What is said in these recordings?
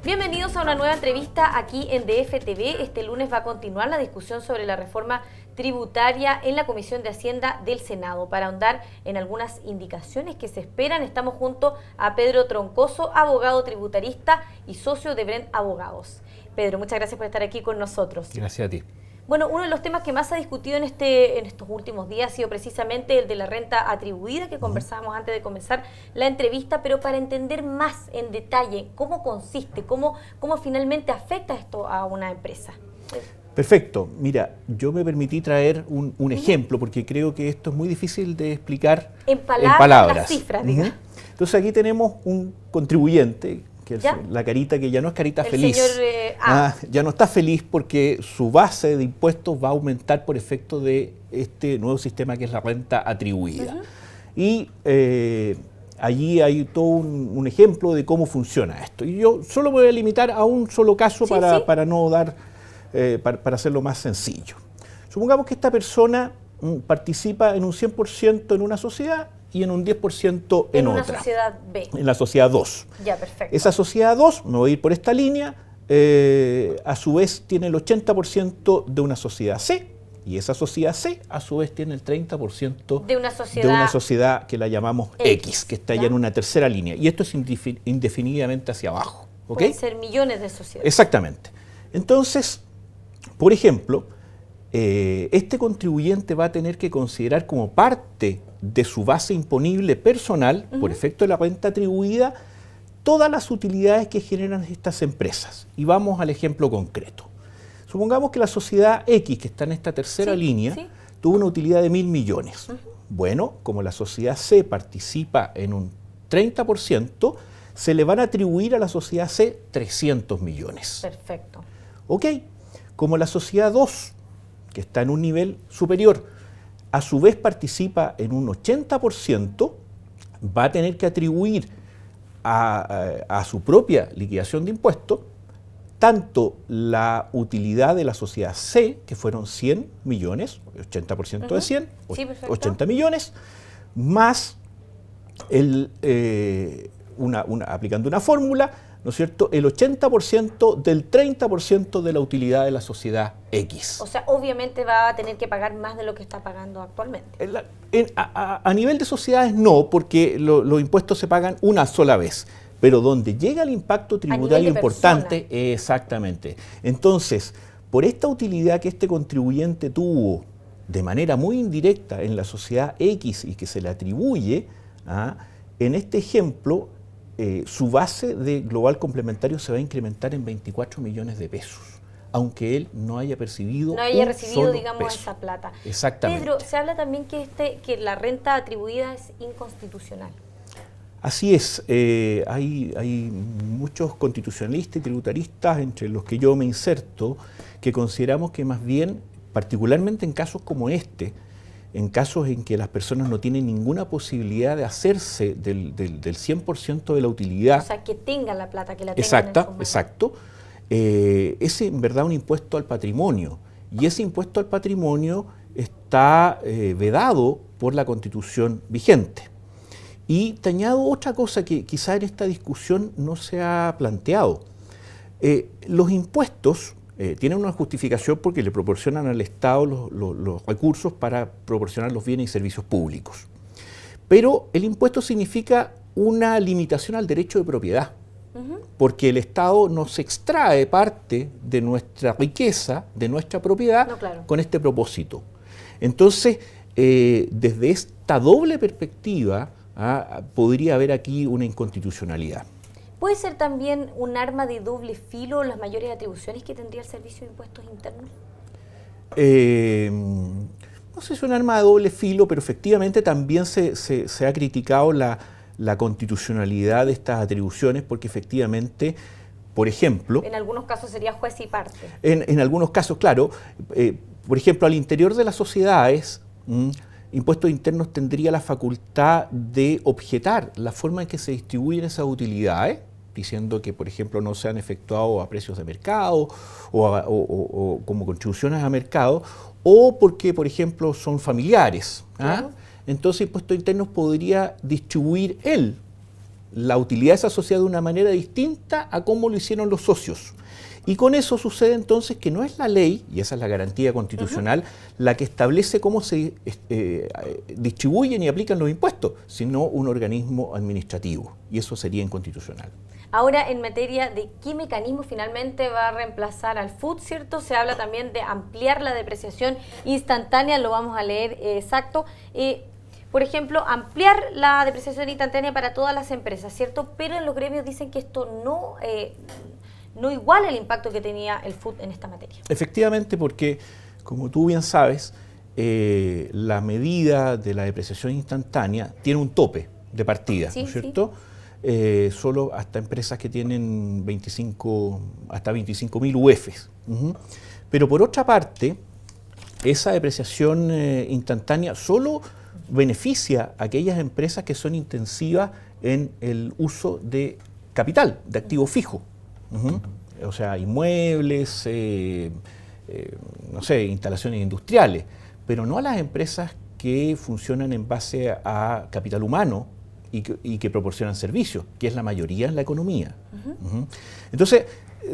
Bienvenidos a una nueva entrevista aquí en DFTV. Este lunes va a continuar la discusión sobre la reforma tributaria en la Comisión de Hacienda del Senado. Para ahondar en algunas indicaciones que se esperan, estamos junto a Pedro Troncoso, abogado tributarista y socio de Bren Abogados. Pedro, muchas gracias por estar aquí con nosotros. Gracias a ti. Bueno, uno de los temas que más se ha discutido en estos últimos días ha sido precisamente el de la renta atribuida, que conversábamos antes de comenzar la entrevista, pero para entender más en detalle cómo consiste, cómo finalmente afecta esto a una empresa. Perfecto. Mira, yo me permití traer un ejemplo, porque creo que esto es muy difícil de explicar en palabras. Las cifras, digamos. Entonces aquí tenemos un contribuyente, que es la carita que ya no es carita feliz. Ya no está feliz porque su base de impuestos va a aumentar por efecto de este nuevo sistema que es la renta atribuida. Y allí hay todo un ejemplo de cómo funciona esto. Y yo solo me voy a limitar a un solo caso para no dar, para hacerlo más sencillo. Supongamos que esta persona participa en un 100% en una sociedad y en un 10% en otra. En una sociedad B. En la sociedad 2. Ya, perfecto. Esa sociedad 2, me voy a ir por esta línea, a su vez tiene el 80% de una sociedad C, y esa sociedad C a su vez tiene el 30% de una sociedad que la llamamos X, que está ya en una tercera línea. Y esto es indefinidamente hacia abajo. ¿Okay? Pueden ser millones de sociedades. Exactamente. Entonces, por ejemplo, este contribuyente va a tener que considerar como parte de su base imponible personal, por efecto de la renta atribuida, todas las utilidades que generan estas empresas. Y vamos al ejemplo concreto. Supongamos que la sociedad X, que está en esta tercera línea, tuvo una utilidad de 1.000 millones. Bueno, como la sociedad C participa en un 30%, se le van a atribuir a la sociedad C 300 millones. Perfecto. Ok, como la sociedad 2, que está en un nivel superior, a su vez participa en un 80%, va a tener que atribuir a su propia liquidación de impuestos tanto la utilidad de la sociedad C, que fueron 100 millones, 80% de 100, 80 millones, más aplicando una fórmula, ¿no es cierto?, el 80% del 30% de la utilidad de la sociedad X. O sea, obviamente va a tener que pagar más de lo que está pagando actualmente. A nivel de sociedades no, porque los impuestos se pagan una sola vez. Pero donde llega el impacto tributario importante, exactamente. Entonces, por esta utilidad que este contribuyente tuvo de manera muy indirecta en la sociedad X y que se le atribuye, en este ejemplo, su base de global complementario se va a incrementar en 24 millones de pesos, aunque él no haya percibido digamos, peso. Esa plata. Exactamente. Pedro, se habla también que la renta atribuida es inconstitucional. Así es, hay muchos constitucionalistas y tributaristas, entre los que yo me inserto, que consideramos que más bien, particularmente en casos como este, en casos en que las personas no tienen ninguna posibilidad de hacerse del 100% de la utilidad. O sea, que tengan la plata, que la tengan en su mano. Exacto. Es en verdad un impuesto al patrimonio, y ese impuesto al patrimonio está vedado por la Constitución vigente. Y te añado otra cosa que quizá en esta discusión no se ha planteado. Los impuestos tienen una justificación porque le proporcionan al Estado los recursos para proporcionar los bienes y servicios públicos. Pero el impuesto significa una limitación al derecho de propiedad, porque el Estado nos extrae parte de nuestra riqueza, de nuestra propiedad, con este propósito. Entonces, desde esta doble perspectiva, podría haber aquí una inconstitucionalidad. ¿Puede ser también un arma de doble filo las mayores atribuciones que tendría el Servicio de Impuestos Internos? No sé si es un arma de doble filo, pero efectivamente también se ha criticado la constitucionalidad de estas atribuciones, porque efectivamente, por ejemplo... En algunos casos sería juez y parte. En algunos casos, claro. Por ejemplo, al interior de las sociedades... Impuestos Internos tendría la facultad de objetar la forma en que se distribuyen esas utilidades, diciendo que, por ejemplo, no se han efectuado a precios de mercado o como contribuciones a mercado, o porque, por ejemplo, son familiares. Entonces, Impuestos Internos podría distribuir él la utilidad de esa sociedad de una manera distinta a cómo lo hicieron los socios. Y con eso sucede entonces que no es la ley, y esa es la garantía constitucional, la que establece cómo se distribuyen y aplican los impuestos, sino un organismo administrativo, y eso sería inconstitucional. Ahora, en materia de qué mecanismo finalmente va a reemplazar al FUT, ¿cierto? Se habla también de ampliar la depreciación instantánea, lo vamos a leer exacto. Por ejemplo, ampliar la depreciación instantánea para todas las empresas, ¿cierto? Pero en los gremios dicen que esto no iguala el impacto que tenía el FUT en esta materia. Efectivamente, porque, como tú bien sabes, la medida de la depreciación instantánea tiene un tope de partida, Sí, ¿no es cierto? Solo hasta empresas que tienen hasta 25.000 UFs. Pero por otra parte, esa depreciación instantánea solo beneficia a aquellas empresas que son intensivas en el uso de capital, de activo fijo. O sea, inmuebles, no sé, instalaciones industriales, pero no a las empresas que funcionan en base a capital humano y que proporcionan servicios, que es la mayoría en la economía. Entonces,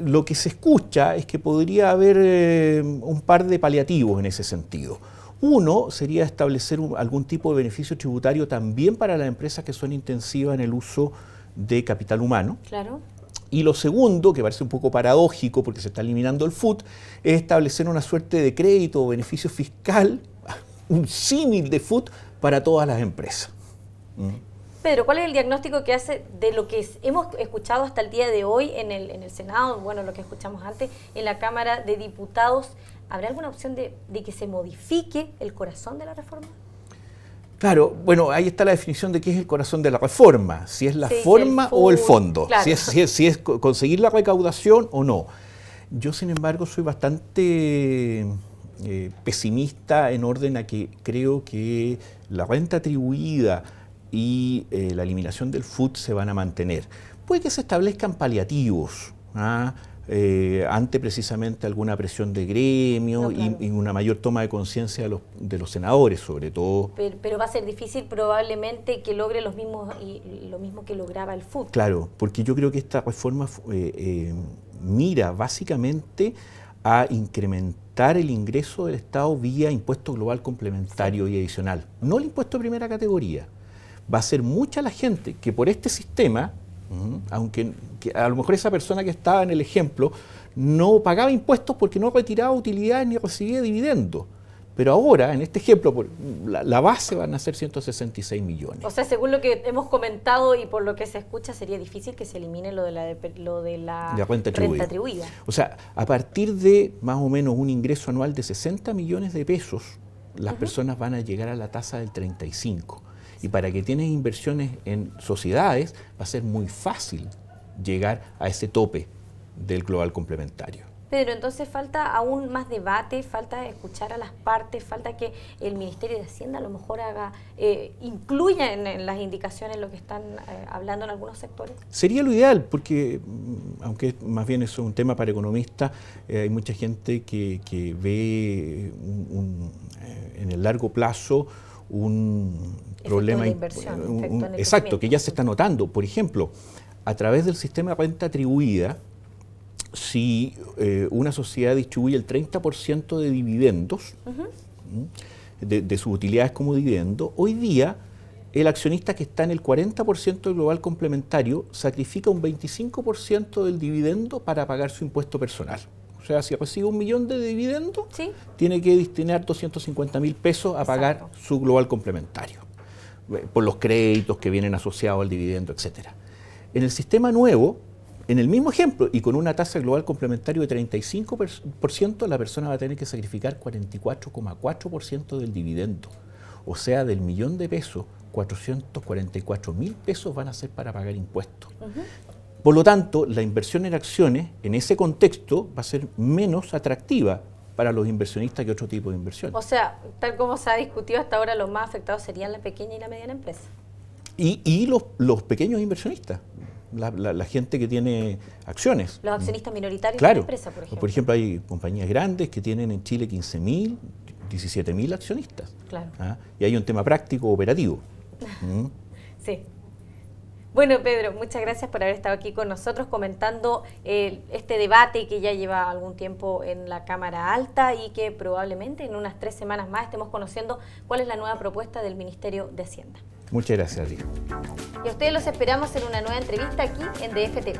lo que se escucha es que podría haber un par de paliativos en ese sentido. Uno sería establecer algún tipo de beneficio tributario también para las empresas que son intensivas en el uso de capital humano. Claro. Y lo segundo, que parece un poco paradójico porque se está eliminando el FUT, es establecer una suerte de crédito o beneficio fiscal, un símil de FUT para todas las empresas. Pedro, ¿cuál es el diagnóstico que hace de lo que hemos escuchado hasta el día de hoy en el Senado, bueno, lo que escuchamos antes, en la Cámara de Diputados? ¿Habrá alguna opción de que se modifique el corazón de la reforma? Claro, bueno, ahí está la definición de qué es el corazón de la reforma, si es la forma o el fondo, claro. si es conseguir la recaudación o no. Yo, sin embargo, soy bastante pesimista en orden a que creo que la renta atribuida y la eliminación del FUT se van a mantener. Puede que se establezcan paliativos, ante precisamente alguna presión de gremio, no, claro. y una mayor toma de conciencia de los senadores, sobre todo. Pero va a ser difícil probablemente que logre lo mismo que lograba el FUT. Claro, porque yo creo que esta reforma mira básicamente a incrementar el ingreso del Estado vía impuesto global complementario y adicional, no el impuesto de primera categoría. Va a ser mucha la gente que por este sistema, aunque a lo mejor esa persona que estaba en el ejemplo no pagaba impuestos porque no retiraba utilidades ni recibía dividendos. Pero ahora, en este ejemplo, la base van a ser 166 millones. O sea, según lo que hemos comentado y por lo que se escucha, sería difícil que se elimine lo de la renta atribuida. O sea, a partir de más o menos un ingreso anual de 60 millones de pesos, las personas van a llegar a la tasa del 35%. Y para que tienes inversiones en sociedades, va a ser muy fácil llegar a ese tope del global complementario. Pedro, entonces falta aún más debate, falta escuchar a las partes, falta que el Ministerio de Hacienda a lo mejor incluya en las indicaciones lo que están hablando en algunos sectores. Sería lo ideal, porque aunque más bien eso es un tema para economistas, hay mucha gente que ve en el largo plazo un problema de inversión, exacto, que ya se está notando. Por ejemplo, a través del sistema de renta atribuida, si una sociedad distribuye el 30% de dividendos, de sus utilidades como dividendo, hoy día el accionista que está en el 40% del global complementario sacrifica un 25% del dividendo para pagar su impuesto personal. O sea, si recibe 1 millón de dividendos, ¿sí?, tiene que destinar 250.000 pesos a pagar su global complementario, por los créditos que vienen asociados al dividendo, etc. En el sistema nuevo, en el mismo ejemplo, y con una tasa global complementario de 35%, la persona va a tener que sacrificar 44,4% del dividendo. O sea, del millón de pesos, 444.000 pesos van a ser para pagar impuestos. Por lo tanto, la inversión en acciones, en ese contexto, va a ser menos atractiva para los inversionistas que otro tipo de inversión. O sea, tal como se ha discutido hasta ahora, los más afectados serían la pequeña y la mediana empresa. Y los pequeños inversionistas, la gente que tiene acciones. Los accionistas minoritarios de la empresa, por ejemplo. Por ejemplo, hay compañías grandes que tienen en Chile 15.000, 17.000 accionistas. Claro. Y hay un tema práctico, operativo. Sí. Bueno, Pedro, muchas gracias por haber estado aquí con nosotros comentando este debate que ya lleva algún tiempo en la Cámara Alta y que probablemente en unas 3 semanas más estemos conociendo cuál es la nueva propuesta del Ministerio de Hacienda. Muchas gracias a ti. Y a ustedes los esperamos en una nueva entrevista aquí en DF TV.